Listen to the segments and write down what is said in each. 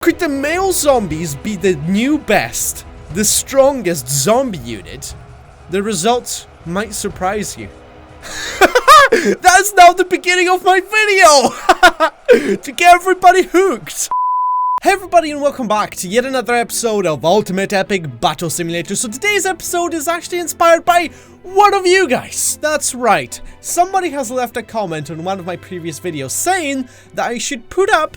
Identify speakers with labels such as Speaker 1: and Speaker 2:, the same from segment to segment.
Speaker 1: Could the male zombies be the new best, the strongest zombie unit? The results might surprise you. That's now the beginning of my video! To get everybody hooked! Hey everybody and welcome back to yet another episode of Ultimate Epic Battle Simulator. So today's episode is actually inspired by one of you guys. That's right. Somebody has left a comment on one of my previous videos saying that I should put up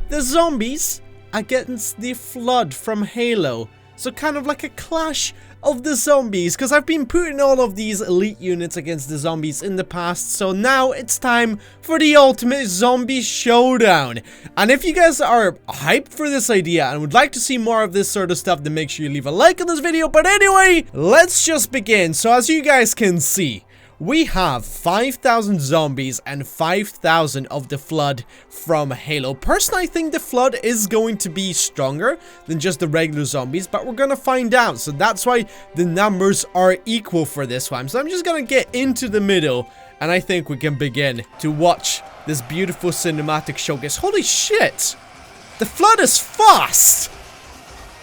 Speaker 1: the zombies against the flood from Halo. So kind of like a clash of the zombies, because I've been putting all of these elite units against the zombies in the past, so now it's time for the ultimate zombie showdown. And if you guys are hyped for this idea and would like to see more of this sort of stuff, then make sure you leave a like on this video. But anyway, let's just begin. So as you guys can see, we have 5,000 zombies and 5,000 of the flood from Halo. Personally, I think the flood is going to be stronger than just the regular zombies, but we're gonna find out. So that's why the numbers are equal for this one. So I'm just gonna get into the middle, and I think we can begin to watch this beautiful cinematic showcase. Holy shit! The flood is fast!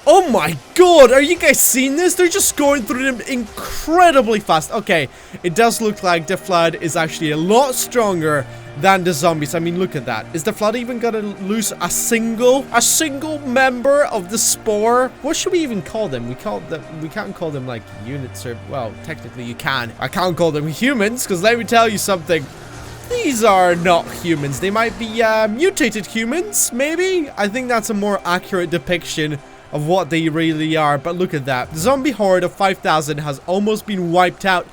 Speaker 1: Oh my god, are you guys seeing this? They're just going through them incredibly fast. Okay, it does look like the flood is actually a lot stronger than the zombies. I mean, look at that. Is the flood even gonna lose a single member of the spore? What should we even call them? We can't call them like units, or well, technically you can. I can't call them humans, because let me tell you something. These are not humans. They might be mutated humans, maybe? I think that's a more accurate depiction of what they really are. But look at that. The zombie horde of 5,000 has almost been wiped out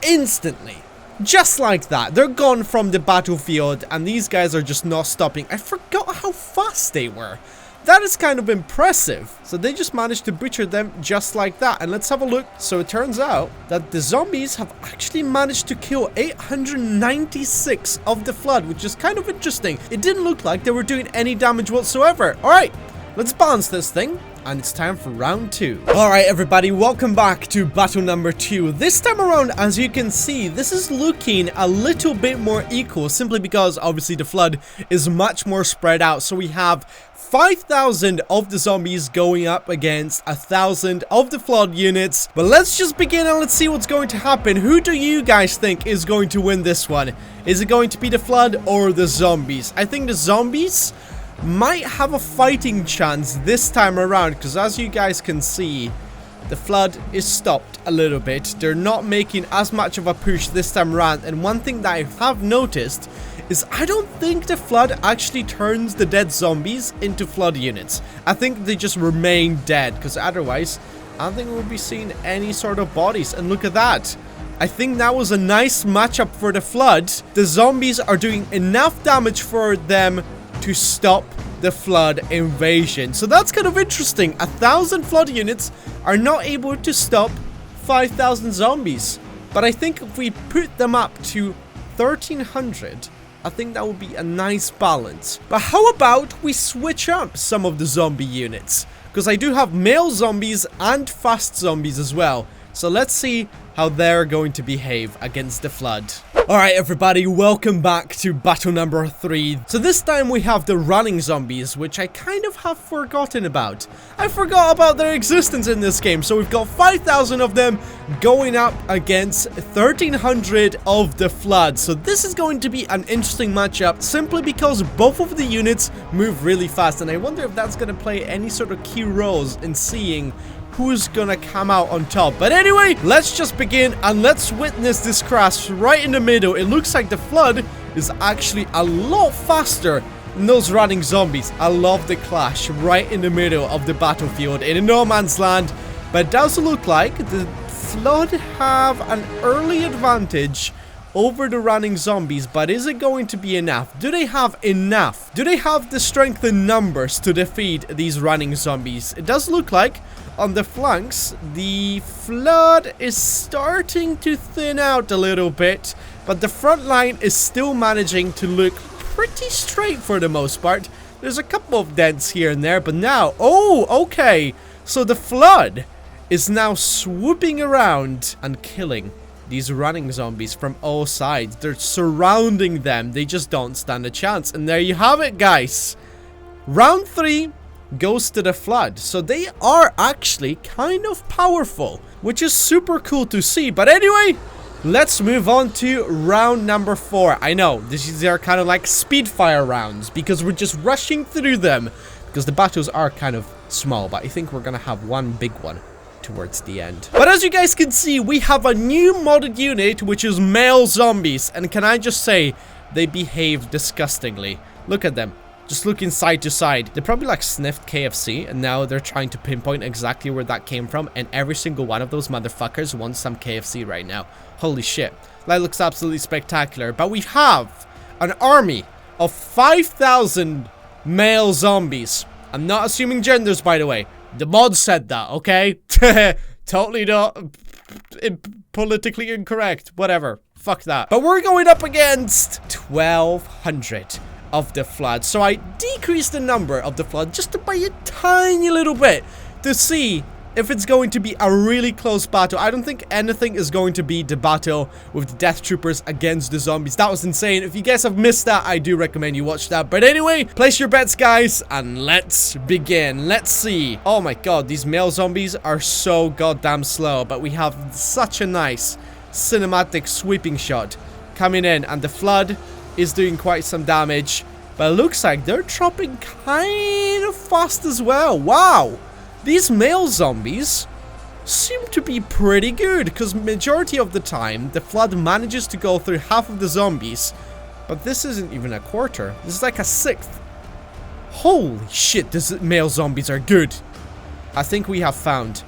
Speaker 1: instantly. Just like that. They're gone from the battlefield, and these guys are just not stopping. I forgot how fast they were. That is kind of impressive. So they just managed to butcher them just like that. And let's have a look. So it turns out that the zombies have actually managed to kill 896 of the flood, which is kind of interesting. It didn't look like they were doing any damage whatsoever. Alright, let's balance this thing. And it's time for round 2. Alright everybody, welcome back to battle number 2. This time around, as you can see, this is looking a little bit more equal, simply because obviously the flood is much more spread out. So we have 5,000 of the zombies going up against 1,000 of the flood units. But let's just begin and let's see what's going to happen. Who do you guys think is going to win this one? Is it going to be the flood or the zombies? I think the zombies might have a fighting chance this time around, because as you guys can see, the flood is stopped a little bit. They're not making as much of a push this time around. And one thing that I have noticed is I don't think the flood actually turns the dead zombies into flood units. I think they just remain dead, because otherwise I don't think we'll be seeing any sort of bodies. And look at that. I think that was a nice matchup for the flood. The zombies are doing enough damage for them to stop the flood invasion. So that's kind of interesting. 1,000 flood units are not able to stop 5,000 zombies. But I think if we put them up to 1,300, I think that would be a nice balance. But how about we switch up some of the zombie units? Because I do have male zombies and fast zombies as well. So let's see how they're going to behave against the flood. Alright everybody, welcome back to battle number 3. So this time we have the running zombies, which I kind of have forgotten about. I forgot about their existence in this game. So we've got 5,000 of them going up against 1,300 of the flood. So this is going to be an interesting matchup, simply because both of the units move really fast. And I wonder if that's going to play any sort of key roles in seeing who's gonna come out on top. But anyway, let's just begin and let's witness this crash right in the middle. It looks like the flood is actually a lot faster than those running zombies. I love the clash right in the middle of the battlefield in no man's land. But it does look like the flood have an early advantage over the running zombies, but is it going to be enough? Do they have enough? Do they have the strength in numbers to defeat these running zombies? It does look like on the flanks, the flood is starting to thin out a little bit, but the front line is still managing to look pretty straight for the most part. There's a couple of dents here and there, but now, oh, okay. So the flood is now swooping around and killing these running zombies from all sides. They're surrounding them. They just don't stand a chance. And there you have it, guys. Round 3 goes to the flood. So they are actually kind of powerful, which is super cool to see. But anyway, let's move on to round number 4. I know, these are kind of like speed fire rounds because we're just rushing through them because the battles are kind of small, but I think we're gonna have one big one towards the end. But as you guys can see, we have a new modded unit, which is male zombies, and can I just say, they behave disgustingly. Look at them, just looking side to side. They probably like sniffed KFC, and now they're trying to pinpoint exactly where that came from, and every single one of those motherfuckers wants some KFC right now. Holy shit, that looks absolutely spectacular. But we have an army of 5,000 male zombies. I'm not assuming genders, by the way. The mod said that, okay? Totally not politically incorrect. Whatever. Fuck that. But we're going up against 1,200 of the flood. So I decreased the number of the flood just by a tiny little bit to see if it's going to be a really close battle. I don't think anything is going to be the battle with the death troopers against the zombies. That was insane. If you guys have missed that, I do recommend you watch that. But anyway, place your bets, guys, and let's begin. Let's see. Oh my god, these male zombies are so goddamn slow, but we have such a nice cinematic sweeping shot coming in, and the flood is doing quite some damage, but it looks like they're dropping kind of fast as well. Wow. These male zombies seem to be pretty good, because majority of the time, the flood manages to go through half of the zombies. But this isn't even a quarter. This is like a sixth. Holy shit, these male zombies are good. I think we have found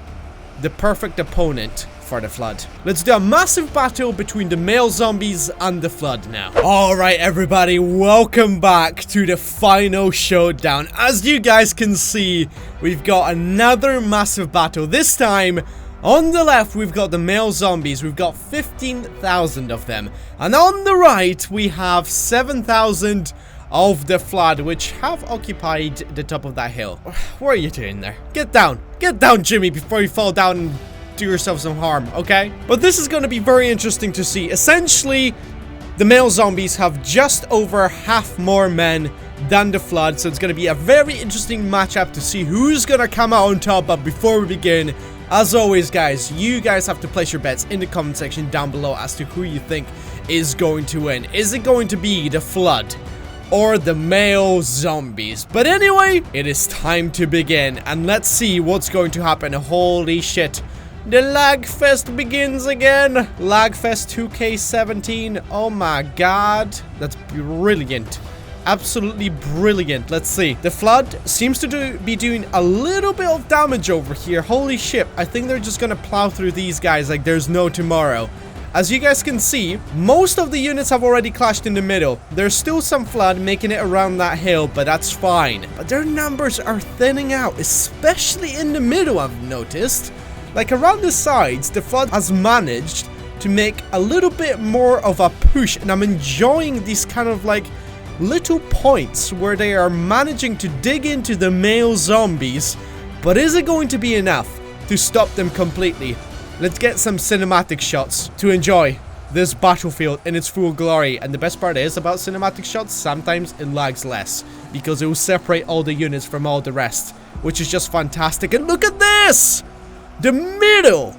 Speaker 1: the perfect opponent for the flood. Let's do a massive battle between the male zombies and the flood now. Alright everybody, welcome back to the final showdown. As you guys can see, we've got another massive battle. This time, on the left, we've got the male zombies. We've got 15,000 of them. And on the right, we have 7,000 of the flood, which have occupied the top of that hill. What are you doing there? Get down, Jimmy, before you fall down and do yourself some harm, okay? But this is going to be very interesting to see. Essentially, the male zombies have just over half more men than the flood, so it's going to be a very interesting matchup to see who's going to come out on top. But before we begin, as always, guys, you guys have to place your bets in the comment section down below as to who you think is going to win. Is it going to be the flood or the male zombies? But anyway, it is time to begin, and let's see what's going to happen. Holy shit. The lag fest begins again. Lagfest 2K17. Oh my god. That's brilliant. Absolutely brilliant. Let's see. The flood seems to be doing a little bit of damage over here. Holy shit. I think they're just gonna plow through these guys like there's no tomorrow. As you guys can see, most of the units have already clashed in the middle. There's still some flood making it around that hill, but that's fine. But their numbers are thinning out, especially in the middle, I've noticed. Like around the sides, the flood has managed to make a little bit more of a push, and I'm enjoying these kind of like little points where they are managing to dig into the male zombies. But is it going to be enough to stop them completely? Let's get some cinematic shots to enjoy this battlefield in its full glory. And the best part is about cinematic shots, sometimes it lags less because it will separate all the units from all the rest, which is just fantastic. And look at this! The middle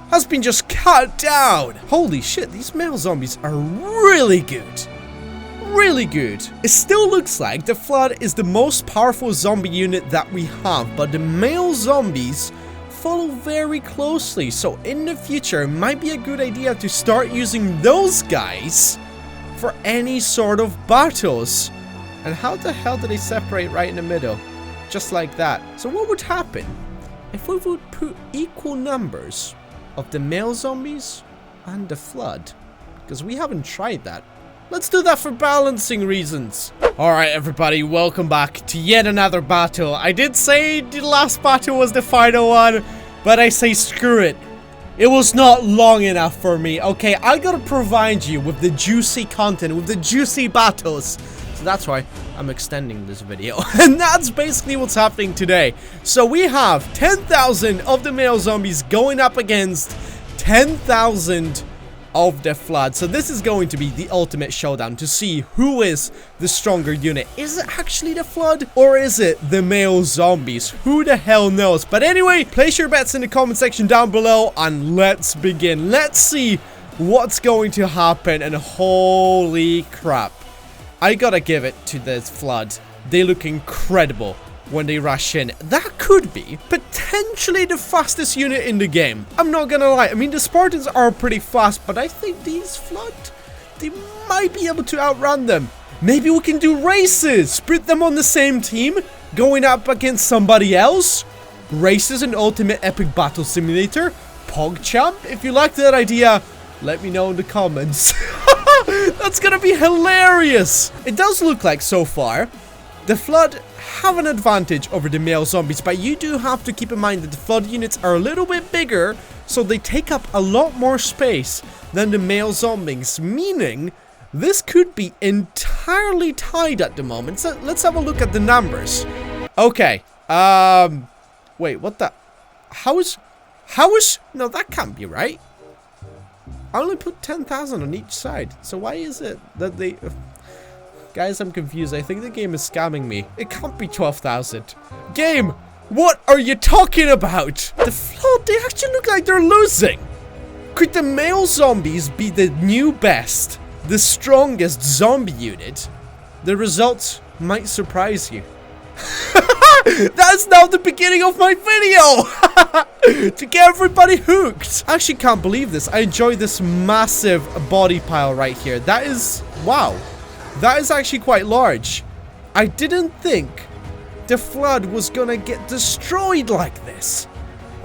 Speaker 1: has been just cut down. Holy shit, these male zombies are really good. Really good. It still looks like the flood is the most powerful zombie unit that we have, but the male zombies follow very closely. So in the future, it might be a good idea to start using those guys for any sort of battles. And how the hell do they separate right in the middle? Just like that. So what would happen if we would put equal numbers of the male zombies and the flood? Because we haven't tried that. Let's do that for balancing reasons. Alright everybody, welcome back to yet another battle. I did say the last battle was the final one, but I say screw it. It was not long enough for me, okay? I gotta provide you with the juicy content, with the juicy battles. So that's why I'm extending this video. And that's basically what's happening today. So we have 10,000 of the male zombies going up against 10,000 of the Flood. So this is going to be the ultimate showdown to see who is the stronger unit. Is it actually the Flood or is it the male zombies? Who the hell knows? But anyway, place your bets in the comment section down below and let's begin. Let's see what's going to happen. And holy crap, I gotta give it to this Flood. They look incredible when they rush in. That could be potentially the fastest unit in the game. I'm not gonna lie. I mean, the Spartans are pretty fast, but I think these Flood, they might be able to outrun them. Maybe we can do races. Put them on the same team, going up against somebody else. Races and Ultimate Epic Battle Simulator. PogChamp. If you like that idea, let me know in the comments. That's gonna be hilarious. It does look like so far the Flood have an advantage over the male zombies, but you do have to keep in mind that the Flood units are a little bit bigger, so they take up a lot more space than the male zombies, meaning this could be entirely tied at the moment. So let's have a look at the numbers. Okay, wait, what the, how is, no, that can't be right. I only put 10,000 on each side, so why is it that they... Guys, I'm confused. I think the game is scamming me. It can't be 12,000. Game, what are you talking about? The Flood, they actually look like they're losing. Could the male zombies be the new best, the strongest zombie unit? The results might surprise you. That's now the beginning of my video! To get everybody hooked. I actually can't believe this. I enjoy this massive body pile right here. That is... wow. That is actually quite large. I didn't think the Flood was gonna get destroyed like this.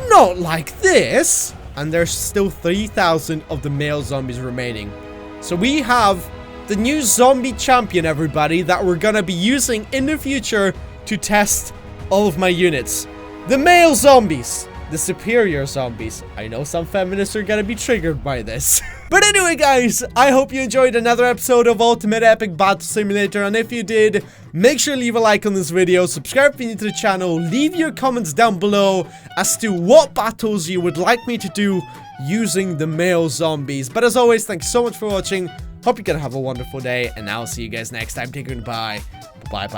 Speaker 1: Not like this. And there's still 3,000 of the male zombies remaining. So we have the new zombie champion, everybody, that we're gonna be using in the future to test all of my units. The male zombies. The superior zombies. I know some feminists are gonna be triggered by this. But anyway, guys, I hope you enjoyed another episode of Ultimate Epic Battle Simulator. And if you did, make sure to leave a like on this video, subscribe if you're new to the channel, leave your comments down below as to what battles you would like me to do using the male zombies. But as always, thanks so much for watching. Hope you're gonna have a wonderful day, and I'll see you guys next time. Take care, goodbye. Bye.